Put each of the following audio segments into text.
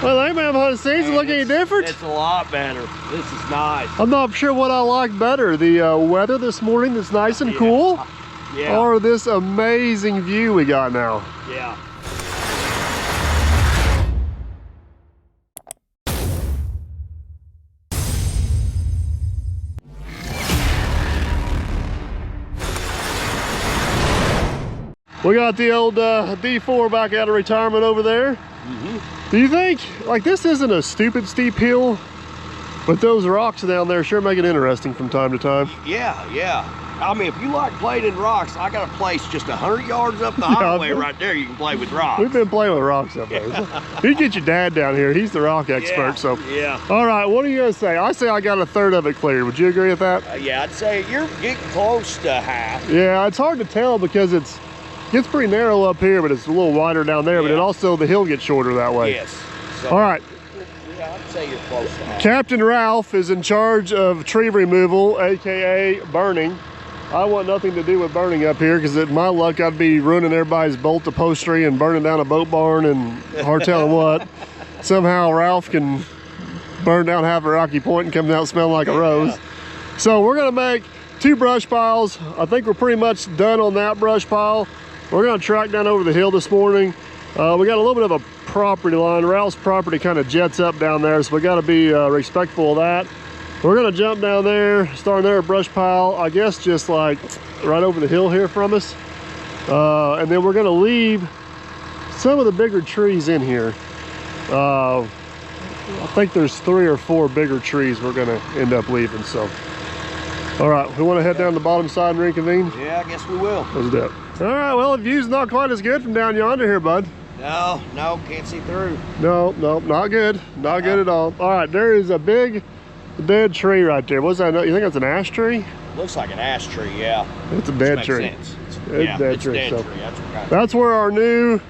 Well, hey man, behind the scenes, it look any different? It's a lot better. This is nice. I'm not sure what I like better, the weather this morning that's nice and cool, or this amazing view we got now. Yeah. We got the old D4 back out of retirement over there. Do you think, like, this isn't a stupid steep hill, but those rocks down there sure make it interesting from time to time? Yeah. I mean, if you like playing in rocks, I got a place just 100 yards up the highway right there. You can play with rocks. We've been playing with rocks up there. You get your dad down here. He's the rock expert. Yeah. All right, what are you gonna say? I say I got a third of it cleared. Would you agree with that? Yeah, I'd say you're getting close to half. Yeah, it's hard to tell because it gets pretty narrow up here, but it's a little wider down there. But it also, the hill gets shorter that way. Yes. So, all right. Yeah, I'd say you're close to half. Captain Ralph is in charge of tree removal, AKA burning. I want nothing to do with burning up here because at my luck, I'd be ruining everybody's bolt upholstery and burning down a boat barn and hard telling what. Somehow Ralph can burn down half of Rocky Point and come out smelling like a rose. So we're gonna make 2 brush piles. I think we're pretty much done on that brush pile. We're gonna track down over the hill this morning. We got a little bit of a property line. Ralph's property kind of jets up down there, so we gotta be respectful of that. We're gonna jump down there, start there a brush pile, I guess just like right over the hill here from us. And then we're gonna leave some of the bigger trees in here. I think there's 3 or 4 bigger trees we're gonna end up leaving, so. All right, we wanna head down the bottom side and reconvene? Yeah, I guess we will. Let's do it. All right, well, the view's not quite as good from down yonder here, bud. No, can't see through. No, not good. Not good at all. All right, there is a big dead tree right there. What's that? You think that's an ash tree? Looks like an ash tree, yeah. It's a dead tree. Sense. It's a dead tree. Dead So tree. that's where our new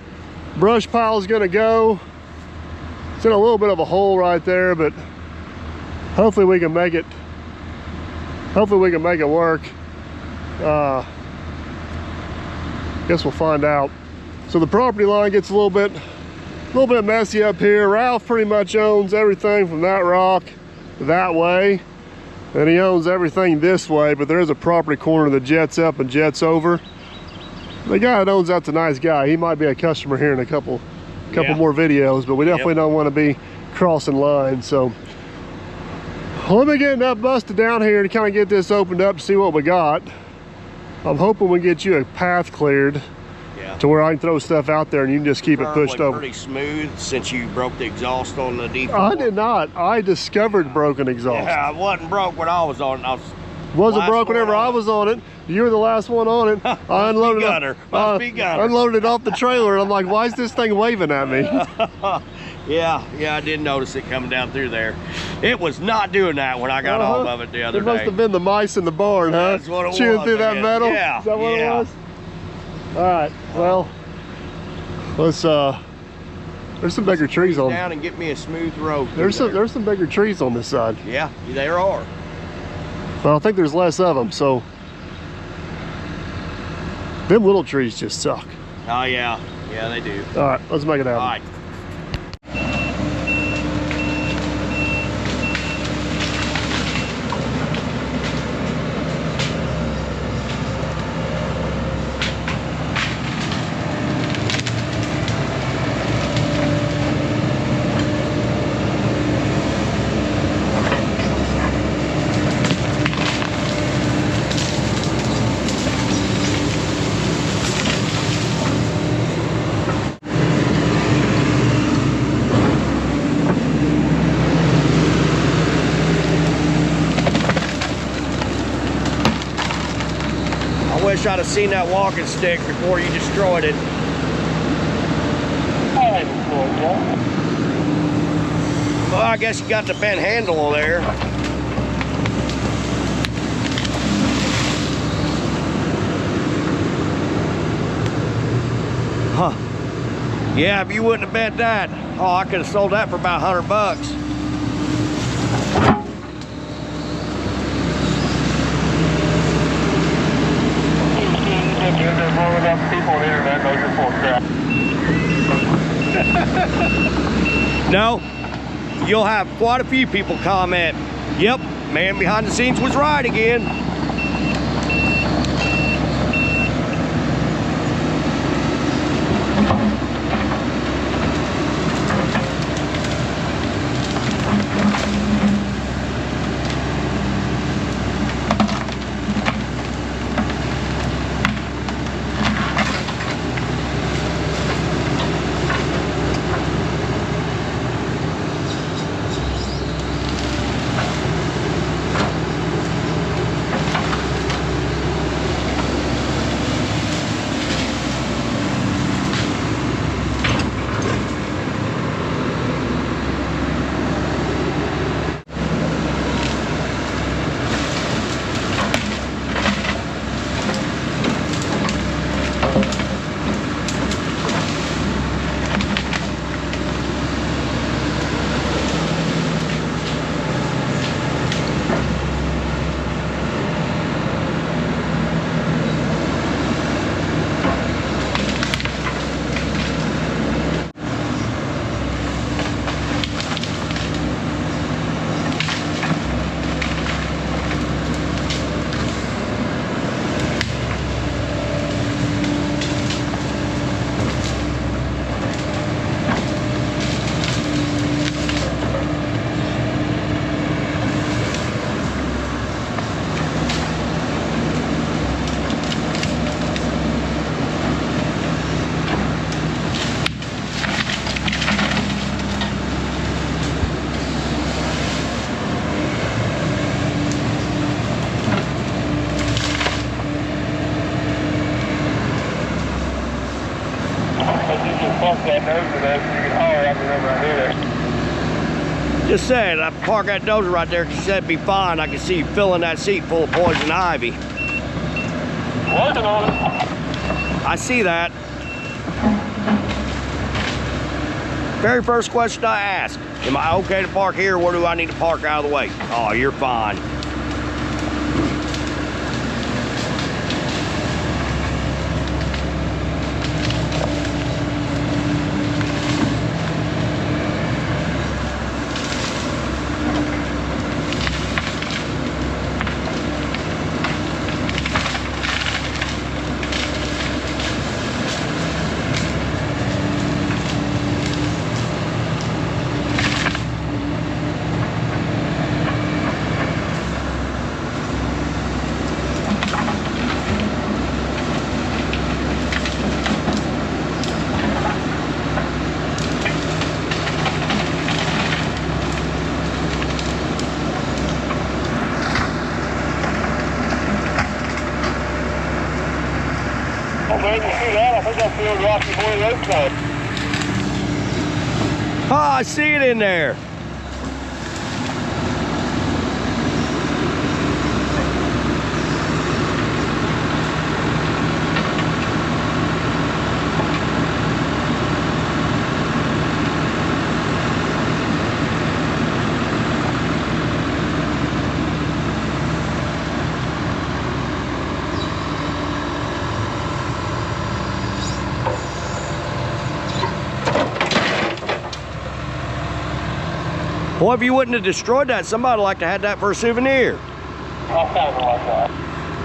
brush pile is going to go. It's in a little bit of a hole right there, but hopefully we can make it. Hopefully we can make it work. Guess we'll find out. So the property line gets a little bit messy up here. Ralph pretty much owns everything from that rock that way, and he owns everything this way, but there is a property corner that jets up and jets over. The guy that owns that's a nice guy. He might be a customer here in a couple more videos, but we definitely don't want to be crossing lines. So let me get enough busted down here to kind of get this opened up to see what we got. I'm hoping we get you a path cleared to where I can throw stuff out there and you can just keep it pushed over. Pretty smooth since you broke the exhaust on the D4. I did not. I discovered broken exhaust. Yeah, it wasn't broke when I was on. Wasn't broke whenever I was on it. You were the last one on it. I unloaded it. Unloaded it off the trailer, and I'm like, why is this thing waving at me? Yeah, I did notice it coming down through there. It was not doing that when I got off of it the other day. It must have been the mice in the barn, huh? That's what it was. Chewing through that metal? Yeah. Is that what it was? All right, well, let's, there's some bigger trees on. Down and get me a smooth road. There's some bigger trees on this side. Yeah, there are. Well, I think there's less of them, so them little trees just suck. Oh yeah, they do. All right, let's make it happen. All right. I wish I'd have seen that walking stick before you destroyed it. Well, I guess you got the bent handle there. Huh. Yeah, if you wouldn't have bent that, oh, I could have sold that for about 100 bucks. There's more enough people on the internet knows you're full of crap. No, you'll have quite a few people comment, yep, man behind the scenes was right again. Just saying, I park that Dozer right there because she said it'd be fine. I can see you filling that seat full of poison ivy. Working on it. I see that. Very first question I asked, am I okay to park here or where do I need to park out of the way? Oh, you're fine. Man, you see that? I think I feel Rocky Boy Road side. Oh, I see it in there. Boy, if you wouldn't have destroyed that, somebody would like to have that for a souvenir. I'll find it like that.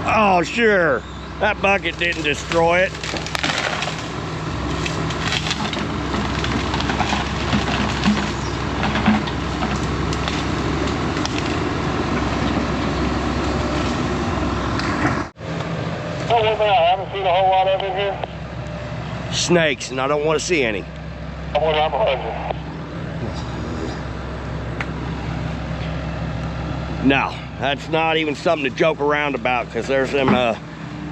Oh, sure. That bucket didn't destroy it. Oh, one thing I haven't seen a whole lot of in here. Snakes, and I don't want to see any. I wonder how much. No, that's not even something to joke around about because there's them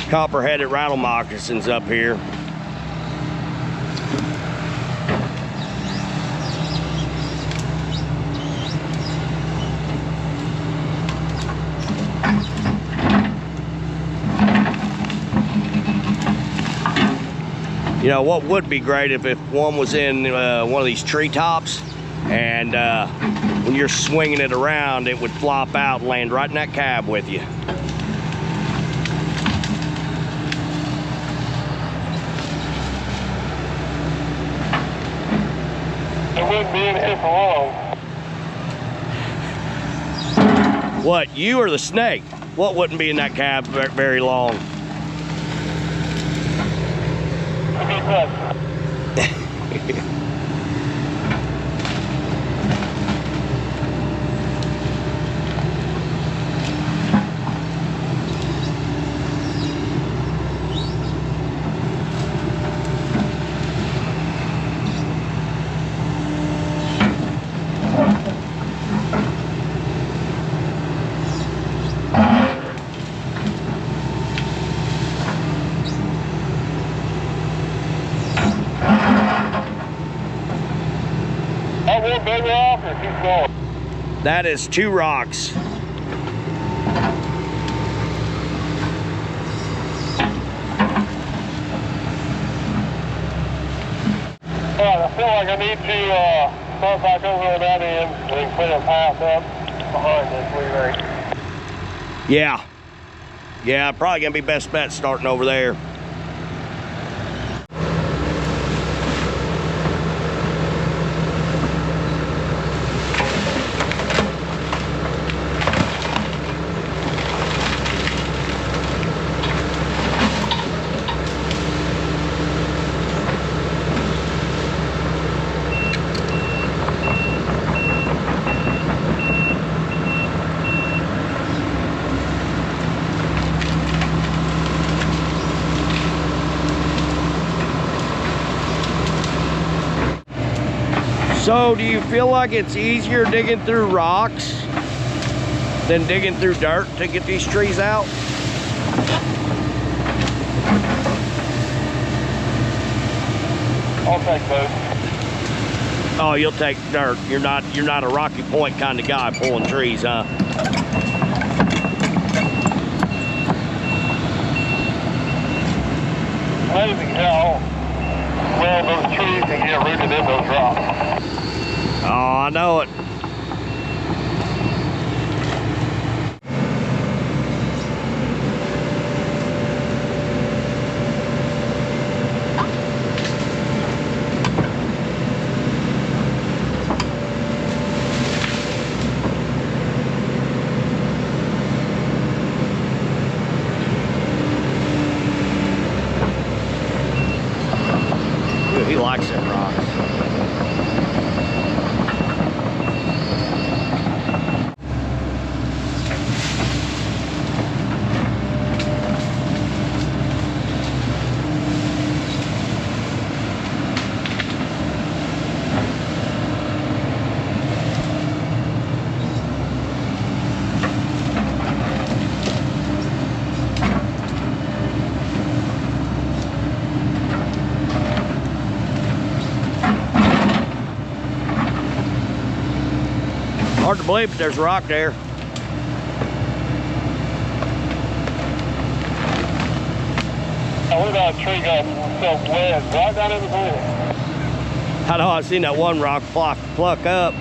copper-headed rattle moccasins up here. You know, what would be great if one was in one of these treetops and when you're swinging it around, it would flop out and land right in that cab with you. And wouldn't be in here for long. What, you or the snake? What wouldn't be in that cab very long? One big rock or keep going? That is 2 rocks. Alright, I feel like I need to start back over on that end so we can put a path up behind this. What do you think? Yeah, probably gonna be best bet starting over there. So, do you feel like it's easier digging through rocks than digging through dirt to get these trees out? I'll take both. Oh, you'll take dirt. You're not a Rocky Point kind of guy pulling trees, huh? Amazing how well those trees can get rooted in those rocks. Oh, I know it. Dude, he likes them rocks. Hard to believe, but there's a rock there. Now, what about a tree got itself wedged right down in the middle? I know, I've seen that one rock pluck up.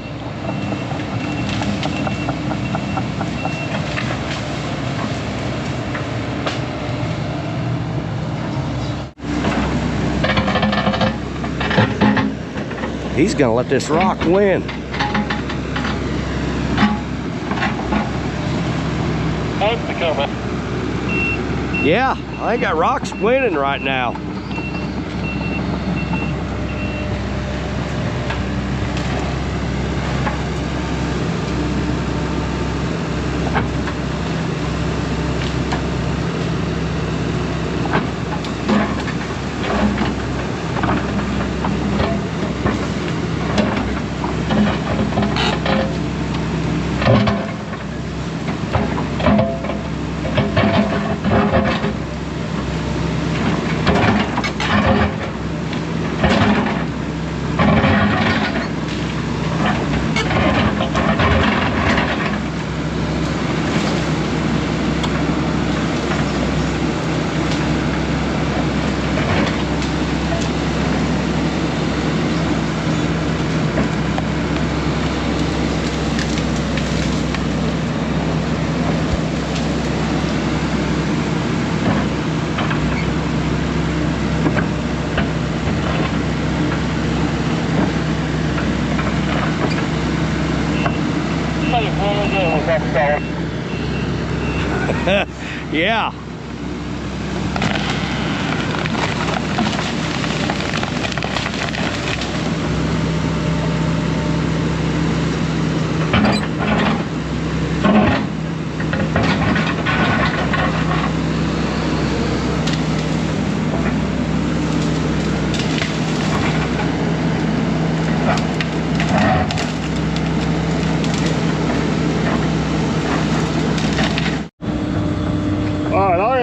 He's gonna let this rock win. What's the coming? Yeah, I think that rock's winning right now. was up solid. Yeah.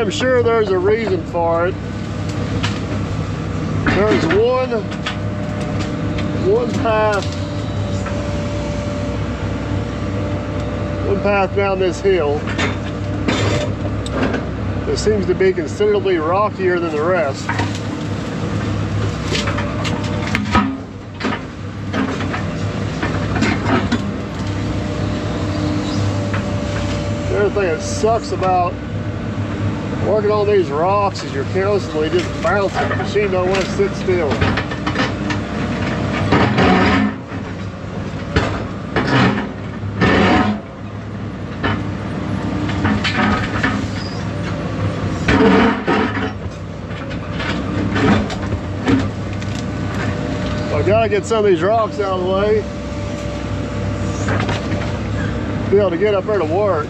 I'm sure there's a reason for it. There's one path down this hill that seems to be considerably rockier than the rest. The other thing that sucks about working on these rocks is you're constantly just bouncing. The machine don't want to sit still. So I gotta get some of these rocks out of the way to be able to get up there to work.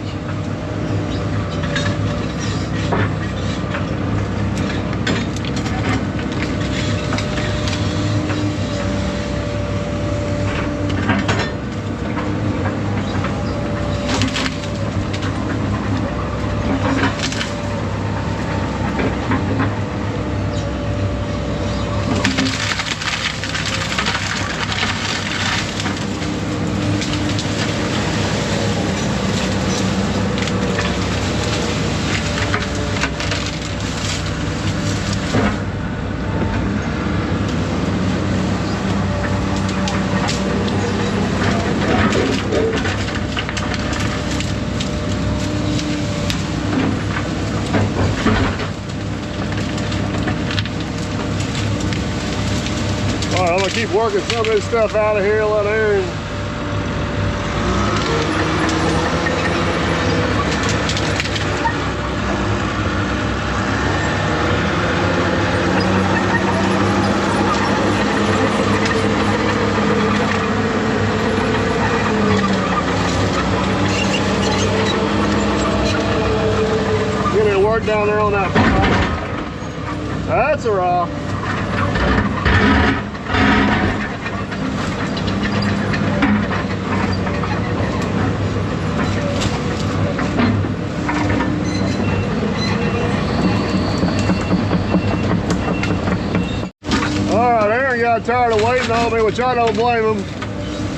Alright, I'm gonna keep working some of this stuff out of here, let Aaron get it work down there on that rock. That's a rock. Alright, Aaron got tired of waiting on me, which I don't blame him.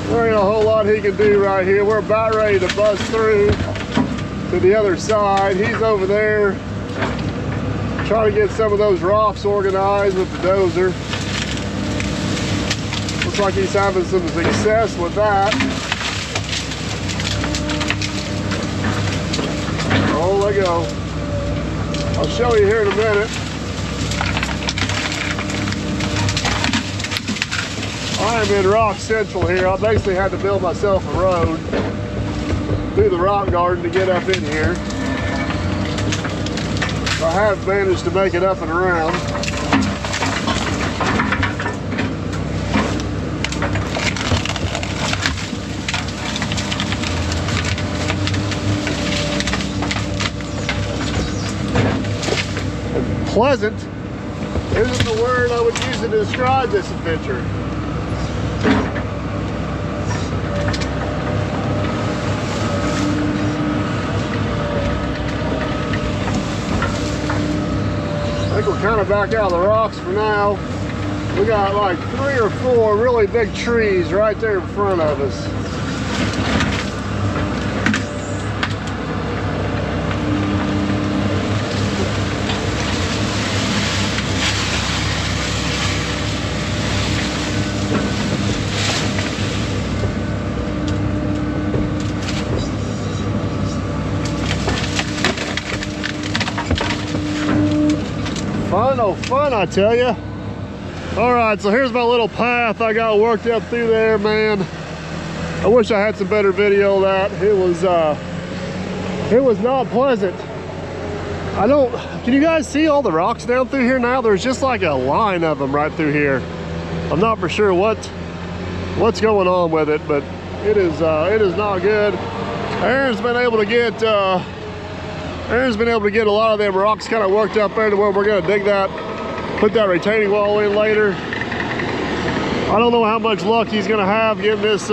There ain't a whole lot he can do right here. We're about ready to bust through to the other side. He's over there trying to get some of those rocks organized with the dozer. Looks like he's having some success with that. Oh, there you go. I'll show you here in a minute. I am in Rock Central here. I basically had to build myself a road through the rock garden to get up in here. So I have managed to make it up and around. And pleasant isn't the word I would use to describe this adventure. I think we're kind of back out of the rocks for now. We got like 3 or 4 really big trees right there in front of us. Fun, oh fun, I tell you. All right, so here's my little path I got worked up through there, man. I wish I had some better video of that. It was not pleasant. Can you guys see all the rocks down through here now? There's just like a line of them right through here. I'm not for sure what's going on with it, but it is not good. Aaron's been able to get a lot of them rocks kind of worked up there to where we're gonna dig that, put that retaining wall in later. I don't know how much luck he's gonna have getting this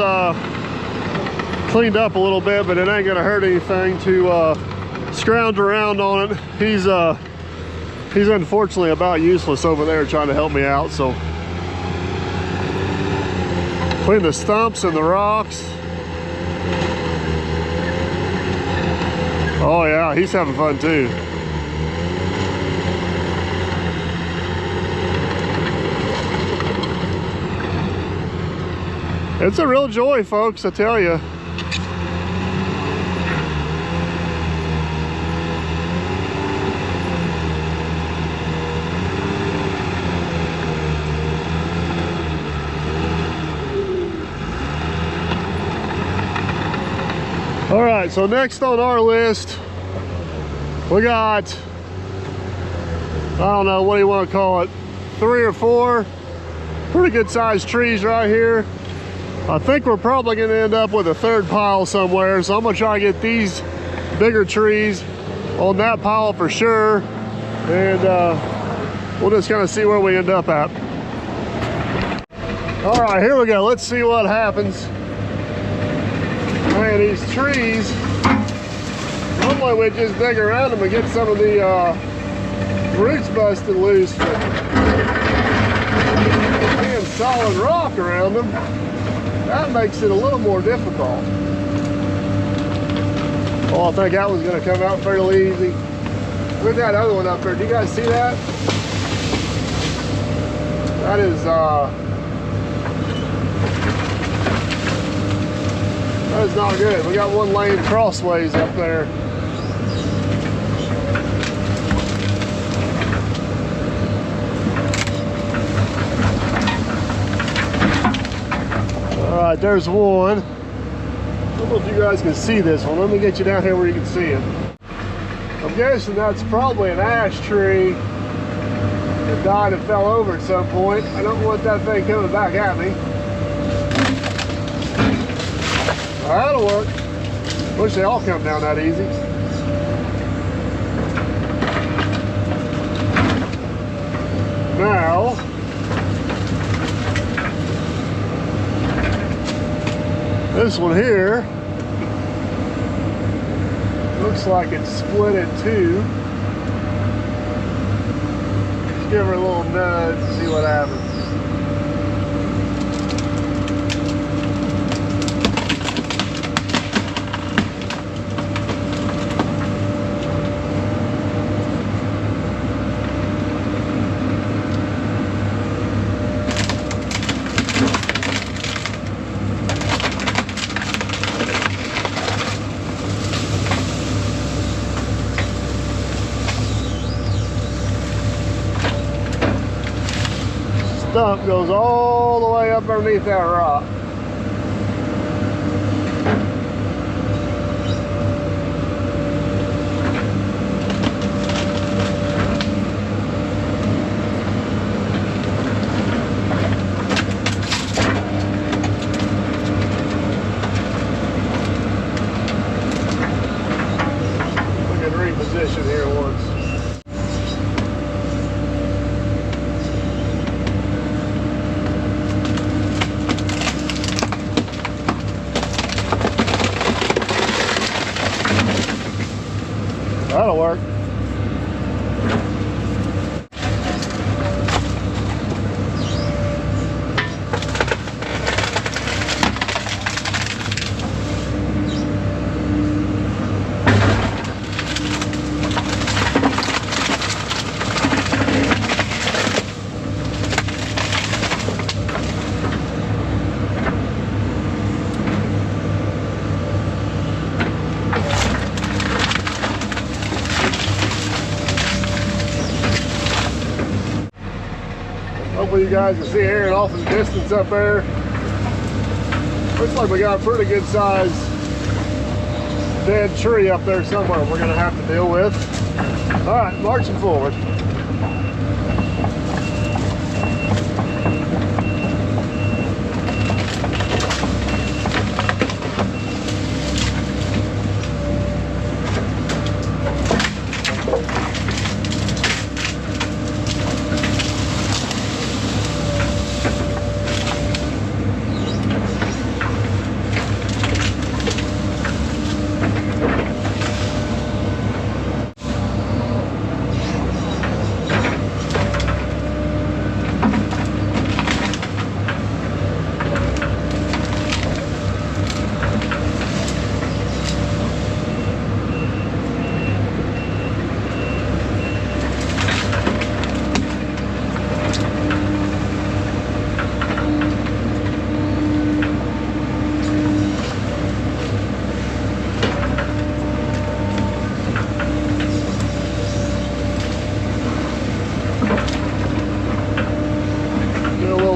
cleaned up a little bit, but it ain't gonna hurt anything to scrounge around on it. He's unfortunately about useless over there trying to help me out, so clean the stumps and the rocks. Oh yeah, he's having fun too. It's a real joy, folks, I tell you. All right, so next on our list, we got, I don't know, what do you want to call it? 3 or 4 pretty good sized trees right here. I think we're probably gonna end up with a 3rd pile somewhere. So I'm gonna try to get these bigger trees on that pile for sure. And we'll just kind of see where we end up at. All right, here we go. Let's see what happens. Man, these trees, normally we just dig around them and get some of the roots busted loose, but being solid rock around them, that makes it a little more difficult. Oh, I think that one's gonna come out fairly easy. Look at that other one up there. Do you guys see that? That is not good. We got one laying crossways up there. All right, there's one. I don't know if you guys can see this one. Let me get you down here where you can see it. I'm guessing that's probably an ash tree that died and fell over at some point. I don't want that thing coming back at me. That'll work. Wish they all come down that easy. Now, this one here looks like it's split in 2. Let's give her a little nudge and see what happens. Stump goes all the way up underneath that rock. We can reposition here once. That'll work. Hopefully you guys can see Aaron off in the distance up there. Looks like we got a pretty good size dead tree up there somewhere we're gonna have to deal with. All right, marching forward.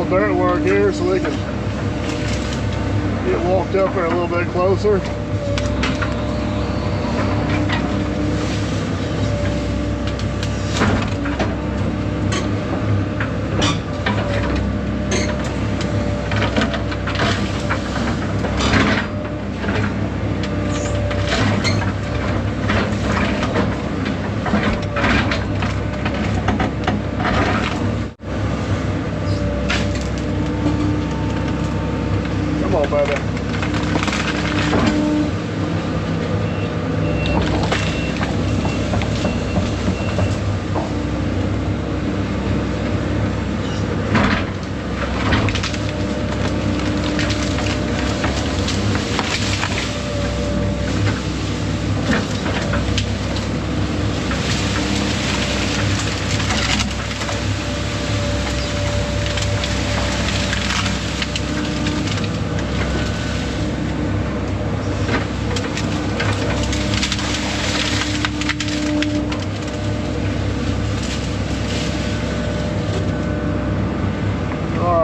Dirt work here so we can get walked up there a little bit closer. Come on, baby.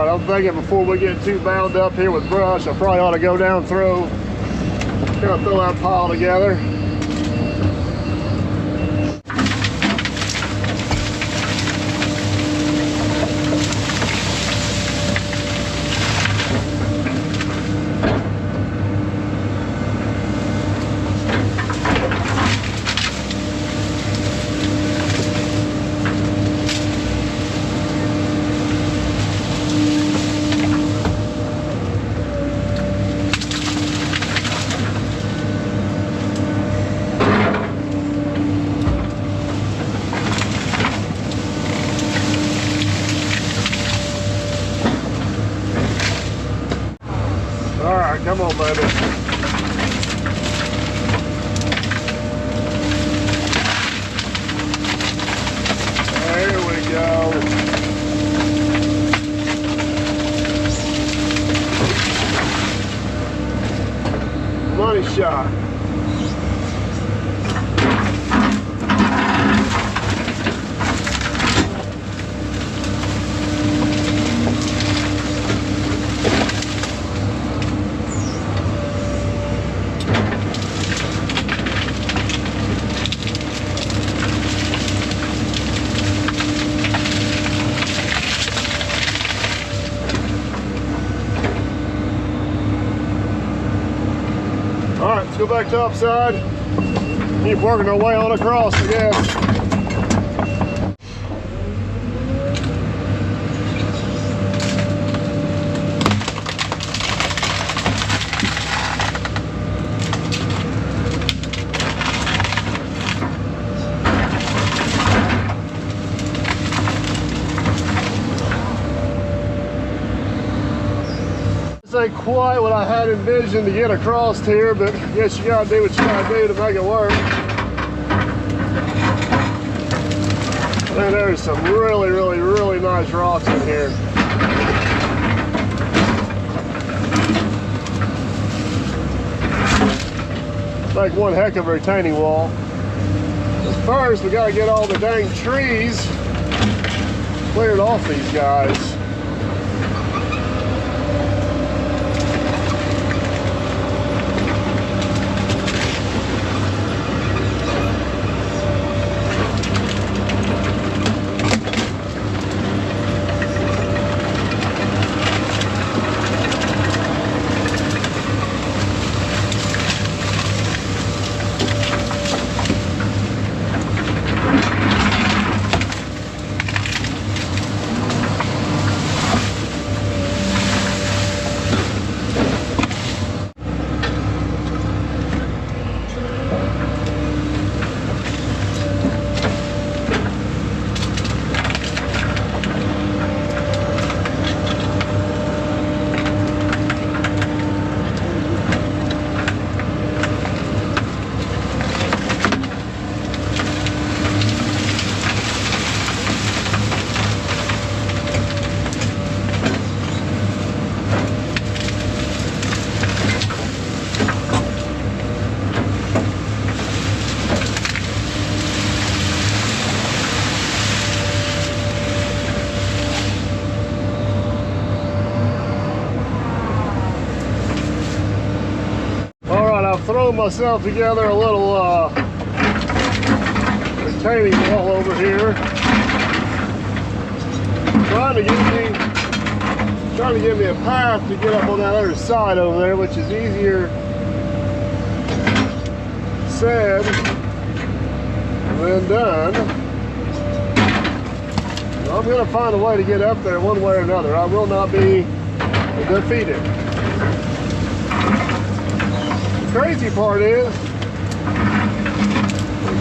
I'm thinking before we get too bound up here with brush, I probably ought to go down throw that pile together. Come on, baby. There we go. Money shot. All right, let's go back topside. Keep working our way on across, I guess. This ain't quite what I had envisioned to get across here, but I guess you gotta do what you gotta do to make it work. Man, there's some really nice rocks in here. Like one heck of a retaining wall. But first, we gotta get all the dang trees cleared off these guys. I've thrown myself together a little retaining wall over here. Trying to give me a path to get up on that other side over there, which is easier said than done. I'm going to find a way to get up there one way or another. I will not be defeated. The crazy part is,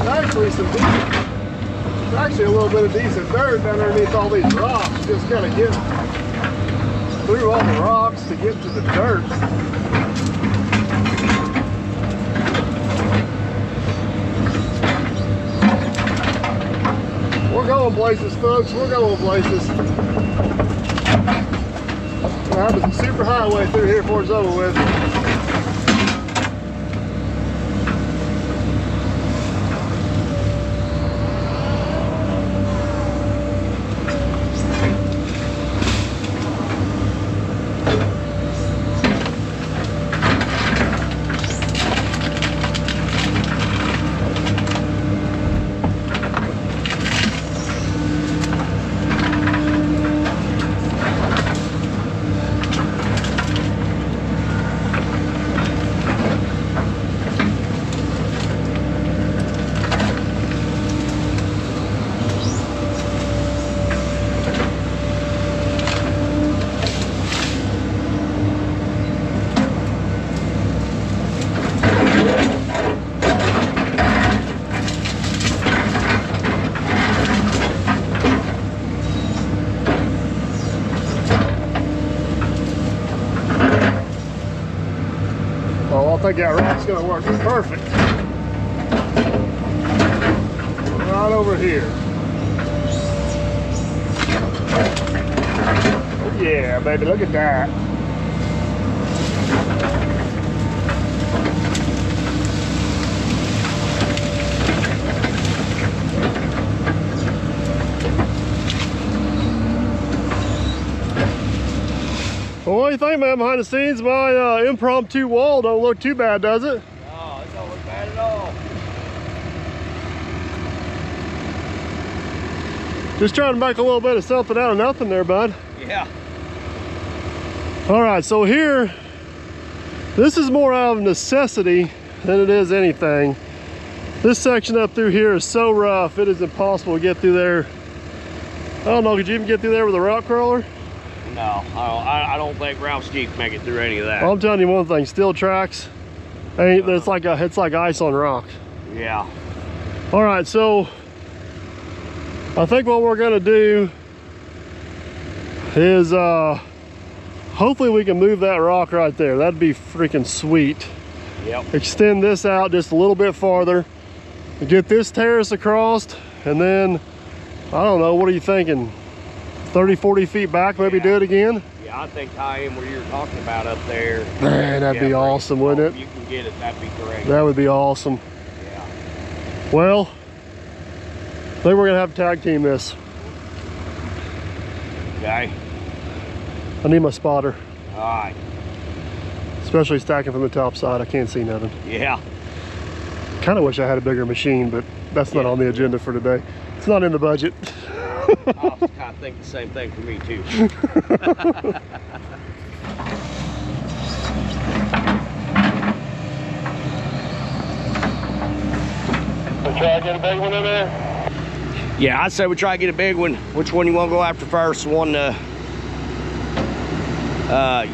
there's actually a little bit of decent dirt down underneath all these rocks. Just got to get through all the rocks to get to the dirt. We're going places, folks. We're going places. We'll have a super highway through here before it's over with. I think that rock's going to work perfect. Right over here. Oh yeah, baby, look at that. Well, what do you think, man? Behind the scenes, my impromptu wall don't look too bad, does it? No, it don't look bad at all. Just trying to make a little bit of something out of nothing there, bud. Yeah. All right, so here, this is more out of necessity than it is anything. This section up through here is so rough, it is impossible to get through there. I don't know, could you even get through there with a rock crawler? No, I don't think Ralph's Jeep make it through any of that. Well, I'm telling you one thing, steel tracks, it's like ice on rock. Yeah. All right, so I think what we're gonna do is hopefully we can move that rock right there. That'd be freaking sweet. Yep. Extend this out just a little bit farther, get this terrace across, and then I don't know, what are you thinking? 30, 40 feet back, maybe do it again? Yeah, I think tie in where you were talking about up there. Man, that'd be awesome, wouldn't it? You can get it, that'd be great. That would be awesome. Yeah. Well, I think we're gonna have to tag team this. Okay. I need my spotter. All right. Especially stacking from the top side, I can't see nothing. Yeah. Kind of wish I had a bigger machine, but that's not on the agenda for today. It's not in the budget. I kind of think the same thing for me too. So try to get a big one in there? Yeah, I'd say we try to get a big one. Which one you want to go after first? One, you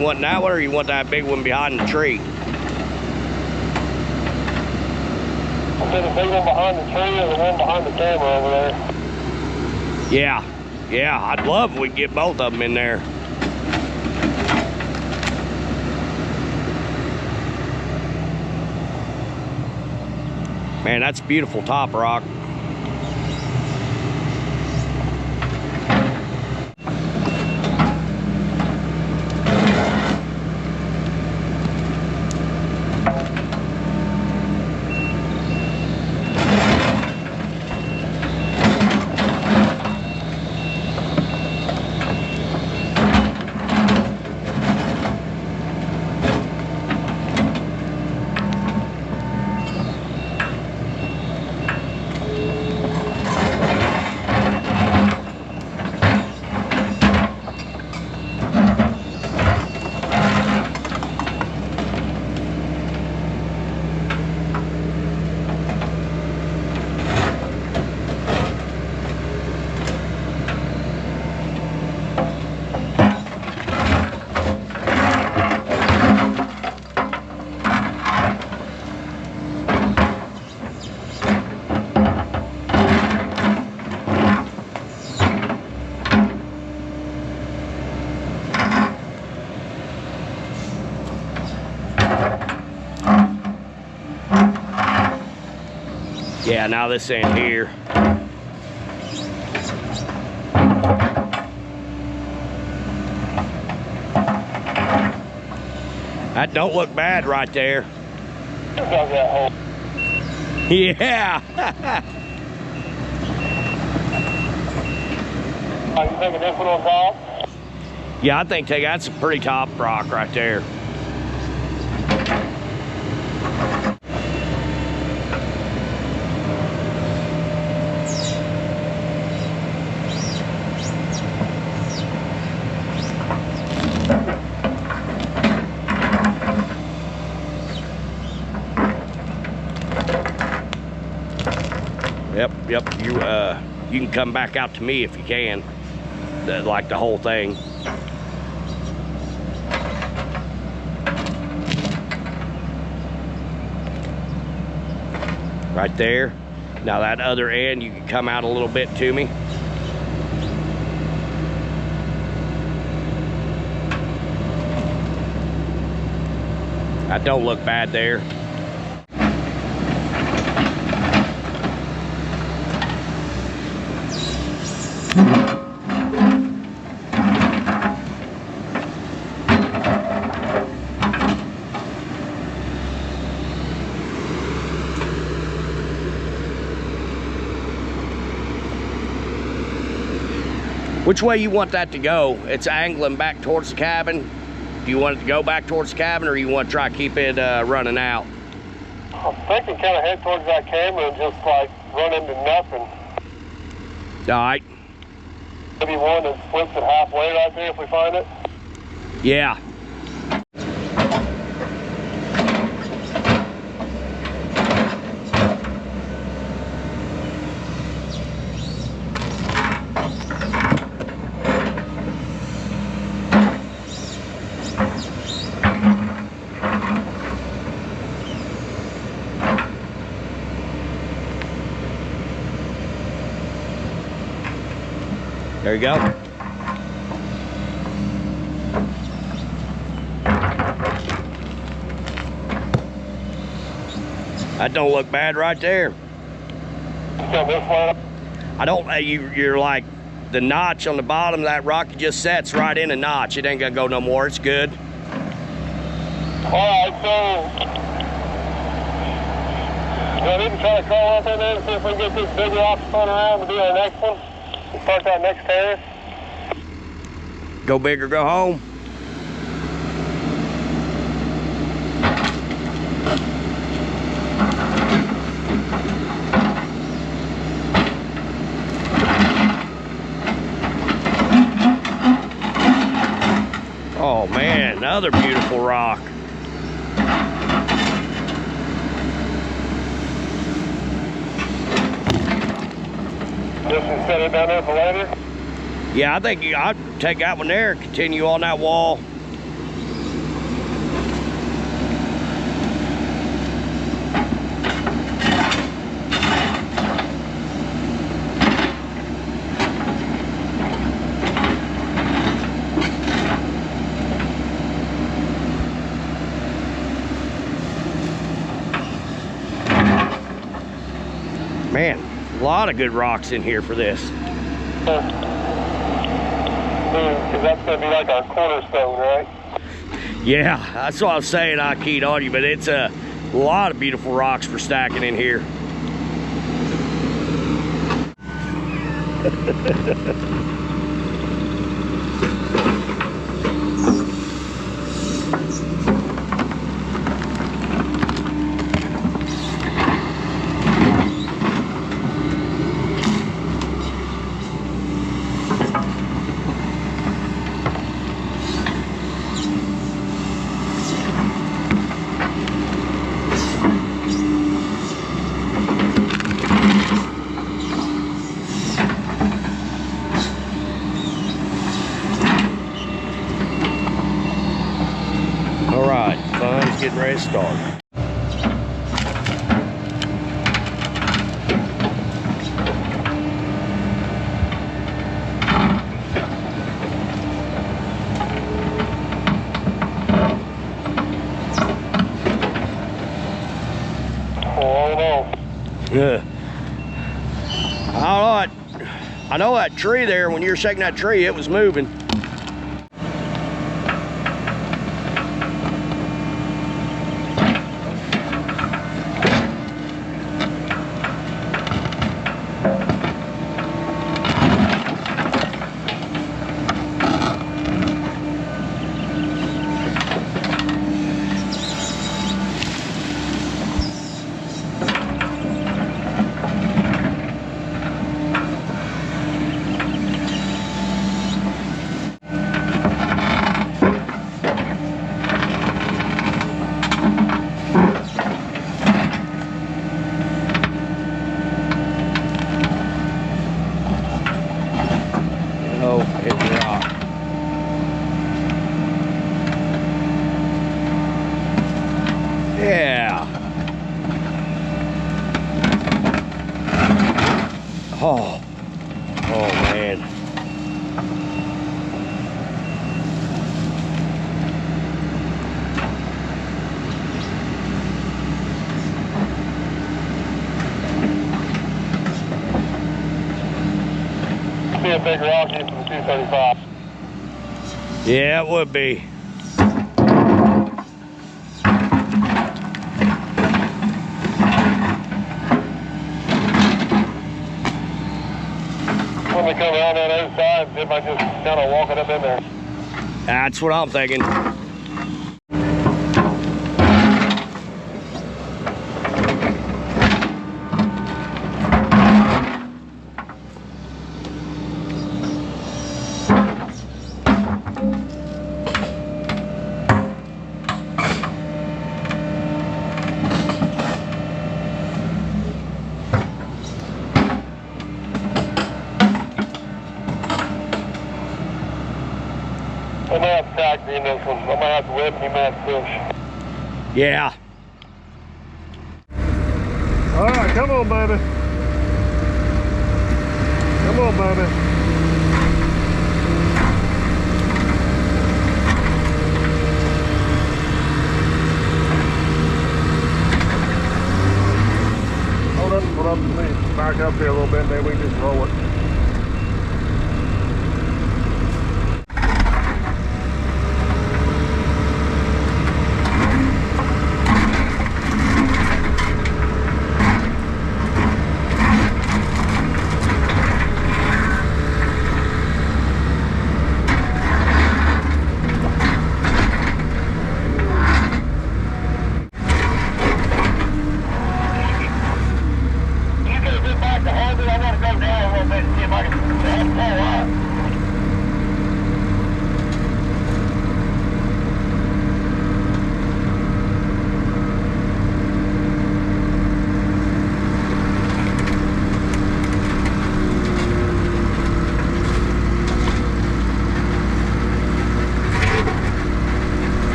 want that one or you want that big one behind the tree? I said the big one behind the tree or the one behind the camera over there? Yeah, I'd love if we could get both of them in there. Man, that's beautiful top rock. Yeah, now this end here. That don't look bad right there. Dug that hole. Yeah. You thinking this one on top? Yeah, I think that's a pretty top rock right there. Yep. You can come back out to me if you can. Like the whole thing. Right there. Now that other end, you can come out a little bit to me. That don't look bad there. Which way you want that to go? It's angling back towards the cabin. Do you want it to go back towards the cabin, or you want to try to keep it running out? I'm thinking kind of head towards that camera and just like run into nothing. All right. Maybe one that splits it halfway right there if we find it. Yeah. There you go. That don't look bad right there. I don't, you're like, the notch on the bottom of that rock, it just sets right in a notch. It ain't gonna go no more, it's good. Alright, so, do I need to try to crawl up in there and see if we can get this big rock spun around to do our next one? Start that next terrace. Go big or go home. Oh man, another beautiful rock. Just set it down there for later? Yeah, I think I'd take that one there and continue on that wall. Man, a lot of good rocks in here for this. Because that's going to be like our cornerstone, right? Yeah, that's what I was saying. I keyed on you, but it's a lot of beautiful rocks for stacking in here. Getting ready to start. Oh no. Yeah. I know that tree there, when you were shaking that tree, it was moving. Oh, hit the rock. Yeah. Oh. Oh, man. Be a big rock into the 235. Yeah, it would be. When we come around that other side, if I just kind of walk it up in there. That's what I'm thinking. I might have to tack in this one. I might have to whip and he might have to push. Yeah. All right, come on, baby. Come on, baby. Hold up, let me back up here a little bit, then we can just roll it.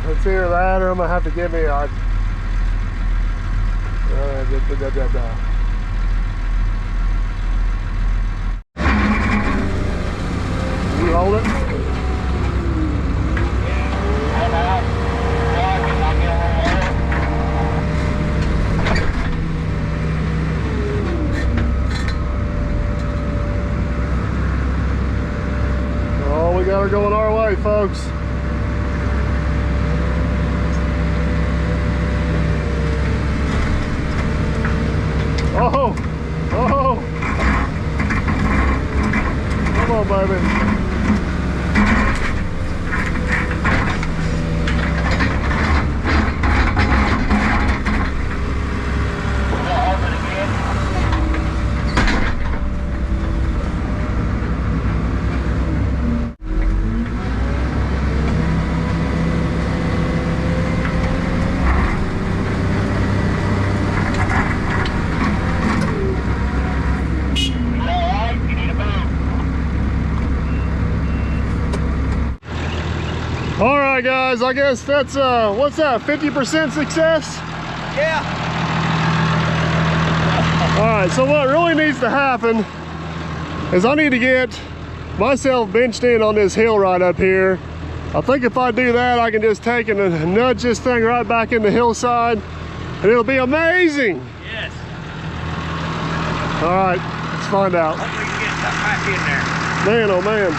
It's either that or I'm gonna have to give me a You hold it? Oh, we got her going our way, folks. Oh, oh, come on, baby. guys, I guess that's, what's that, 50% success? Yeah. All right, so what really needs to happen is I need to get myself benched in on this hill right up here. I think if I do that, I can just take and nudge this thing right back in the hillside, and it'll be amazing. Yes. All right, let's find out. Hopefully you get stuff back in there. Man, oh man.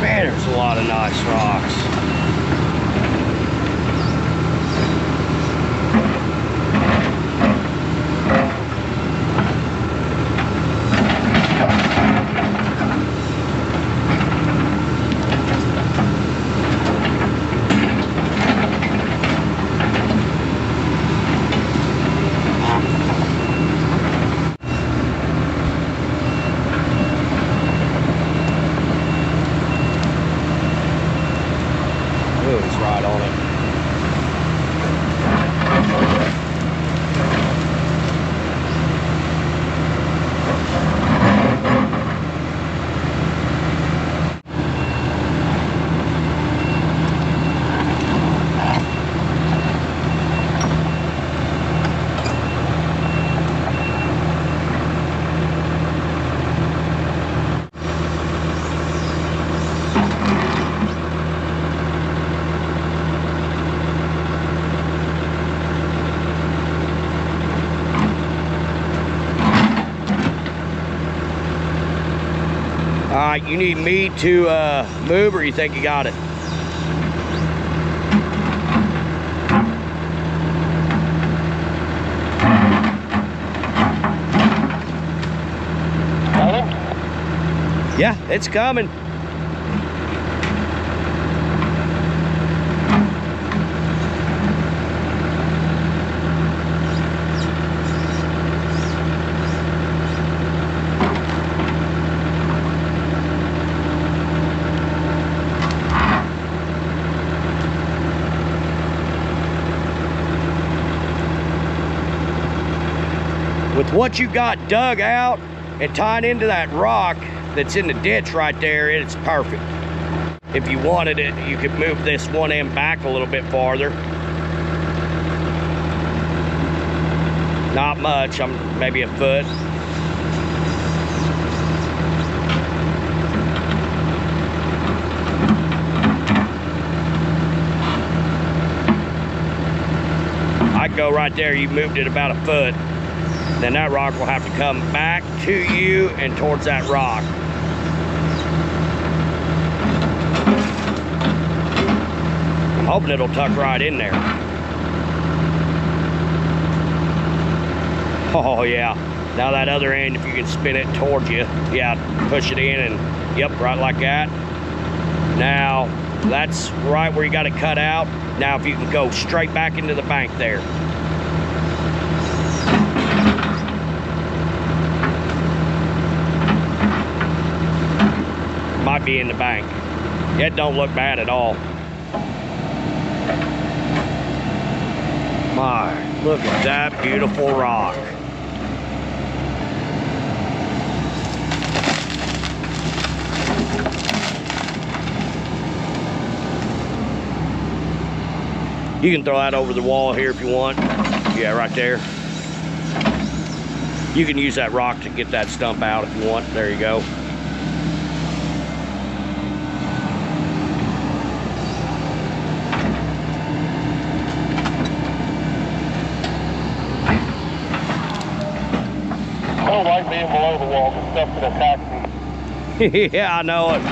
Man, there's a lot of nice rocks. It's right on it. All right, you need me to move, or you think you got it? Yeah, it's coming. With what you got dug out and tied into that rock that's in the ditch right there, it's perfect. If you wanted it, you could move this one end back a little bit farther. Not much, maybe a foot. I'd go right there, you moved it about a foot. Then that rock will have to come back to you and towards that rock. I'm hoping it'll tuck right in there. Oh yeah. Now that other end, if you can spin it towards you, yeah, push it in and yep, right like that. Now, that's right where you got to cut out. Now if you can go straight back into the bank there. Might be in the bank. It don't look bad at all. My, look at that beautiful rock. You can throw that over the wall here if you want. Yeah, right there. You can use that rock to get that stump out if you want. There you go. I don't like being below the wall, but stuff can attack me. Yeah, I know it.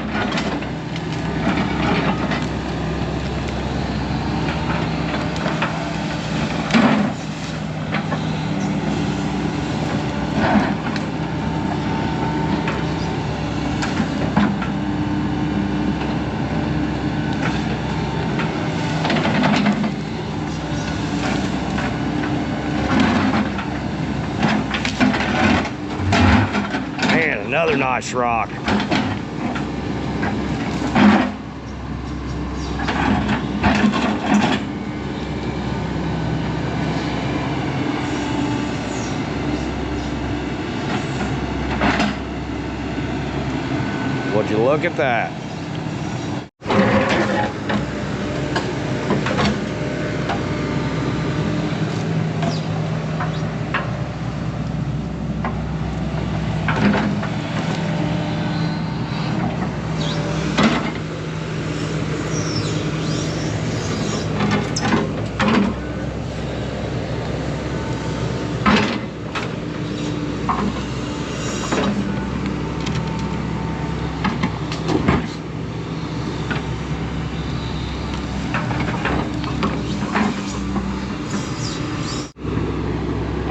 Another nice rock. Would you look at that?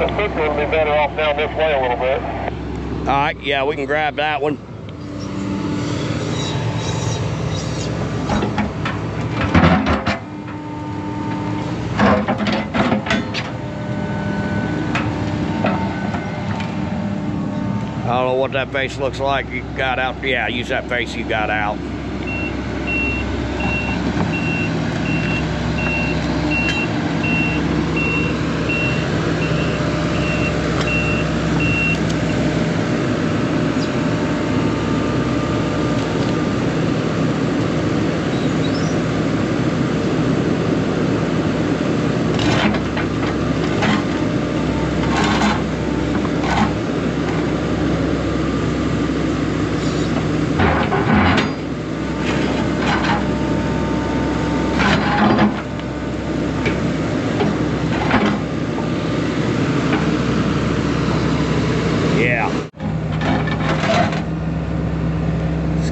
The footer will be better off down this way a little bit. All right, yeah, we can grab that one. I don't know what that face looks like you got out. Yeah, use that face you got out.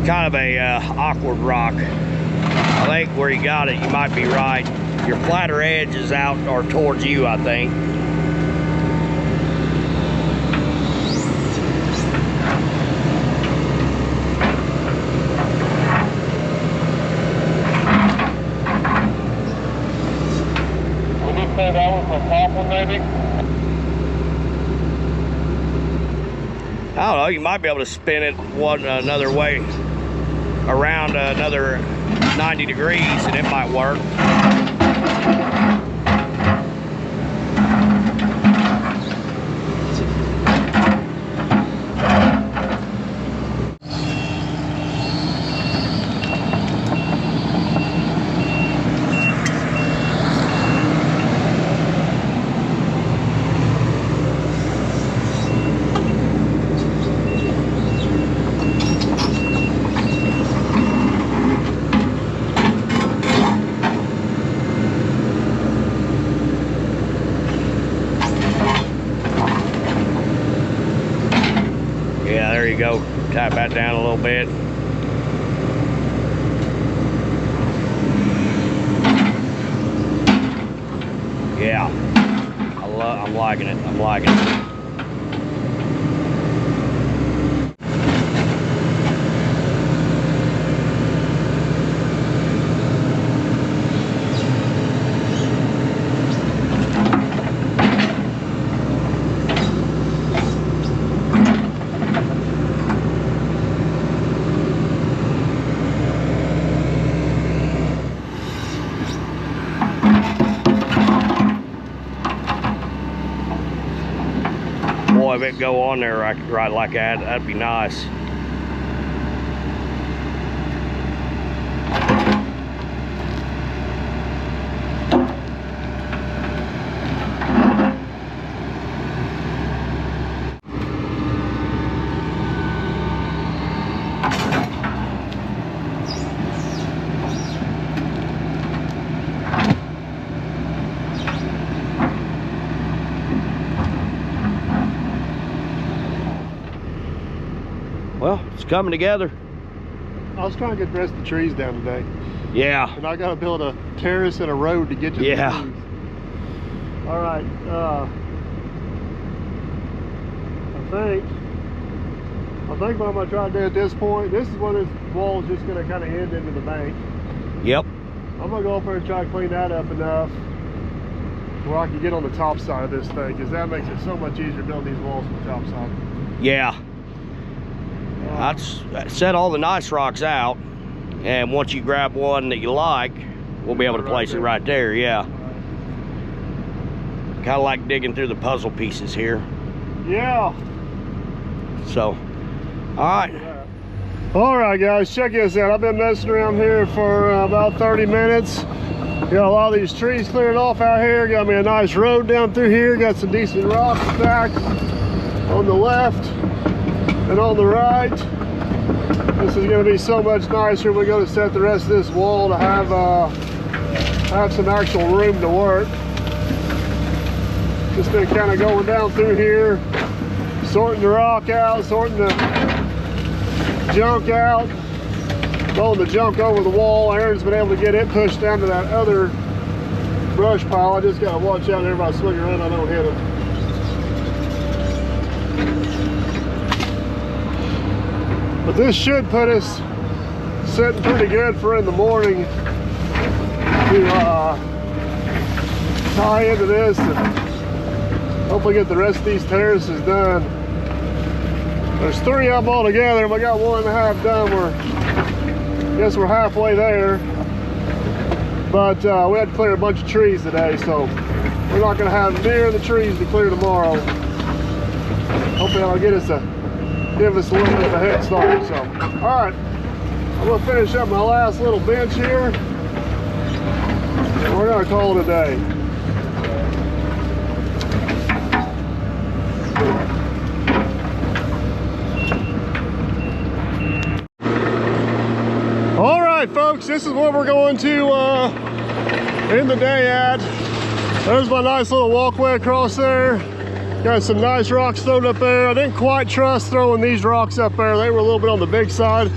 Kind of a awkward rock. I think where you got it, you might be right. Your flatter edge is out or towards you, I think. Would you say that was the top one, maybe? I don't know, you might be able to spin it another way, around another 90 degrees, and it might work. Yeah, there you go. Tap that down a little bit. Yeah, I'm liking it. I'm liking it. Boy, if it go on there right like that, that'd be nice. Well, it's coming together. I was trying to get the rest of the trees down today. Yeah. And I got to build a terrace and a road to get to the trees. All right. I think what I'm going to try to do at this point, this is where this wall is just going to kind of end into the bank. Yep. I'm going to go up there and try to clean that up enough where I can get on the top side of this thing, because that makes it so much easier building these walls on the top side. Yeah. I'd set all the nice rocks out, and once you grab one that you like, we'll be able to place it right there. Yeah. Kind of like digging through the puzzle pieces here. Yeah. So, all right. All right, guys, check this out. I've been messing around here for about 30 minutes. Got a lot of these trees cleared off out here. Got me a nice road down through here. Got some decent rocks back on the left and on the right. This is going to be so much nicer. We're going to set the rest of this wall to have some actual room to work. Just been kind of going down through here, sorting the rock out, sorting the junk out, blowing the junk over the wall. Aaron's been able to get it pushed down to that other brush pile. I just got to watch out everybody swing around, I don't hit him. But this should put us sitting pretty good for in the morning to tie into this and hopefully get the rest of these terraces done. There's 3 of them all together, and we got 1.5 done. I guess we're halfway there. But we had to clear a bunch of trees today, so we're not going to have near the trees to clear tomorrow. Hopefully that'll give us a little bit of a head start. So, all right, I'm going to finish up my last little bench here, and we're going to call it a day. All right, folks, this is what we're going to end the day at. There's my nice little walkway across there. Got some nice rocks thrown up there. I didn't quite trust throwing these rocks up there. They were a little bit on the big side.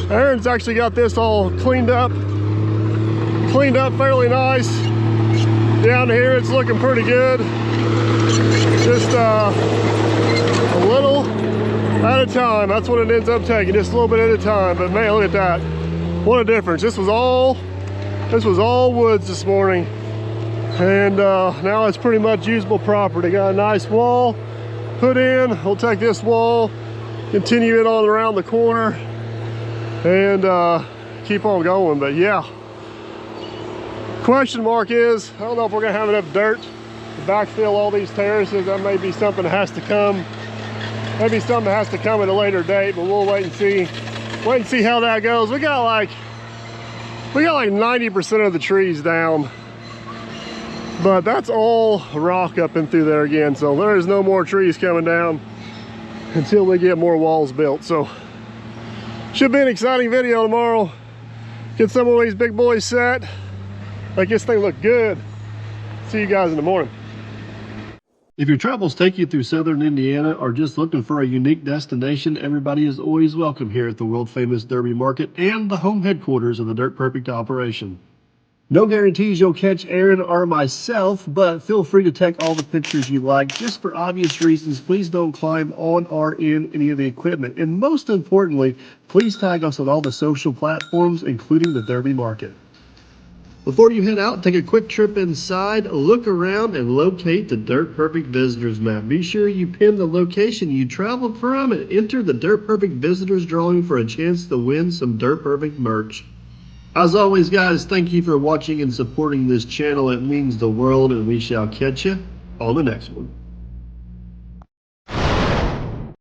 Aaron's actually got this all cleaned up fairly nice. Down here, it's looking pretty good. Just a little at a time. That's what it ends up taking, just a little bit at a time. But man, look at that. What a difference. This was all woods this morning. And now it's pretty much usable property. Got a nice wall put in. We'll take this wall, continue it on around the corner, and keep on going. But yeah, question mark is, I don't know if we're gonna have enough dirt to backfill all these terraces. That may be something that has to come. Maybe something that has to come at a later date, but we'll wait and see. Wait and see how that goes. We got like 90% of the trees down, but that's all rock up and through there again. So there is no more trees coming down until we get more walls built. So should be an exciting video tomorrow. Get some of these big boys set. Make this thing look good. See you guys in the morning. If your travels take you through southern Indiana or just looking for a unique destination, everybody is always welcome here at the world famous Derby Market and the home headquarters of the Dirt Perfect operation. No guarantees you'll catch Aaron or myself, but feel free to take all the pictures you like. Just for obvious reasons, please don't climb on or in any of the equipment. And most importantly, please tag us on all the social platforms, including the Derby Market. Before you head out, take a quick trip inside, look around, and locate the Dirt Perfect Visitors Map. Be sure you pin the location you traveled from and enter the Dirt Perfect Visitors drawing for a chance to win some Dirt Perfect merch. As always, guys, thank you for watching and supporting this channel. It means the world, and we shall catch you on the next one.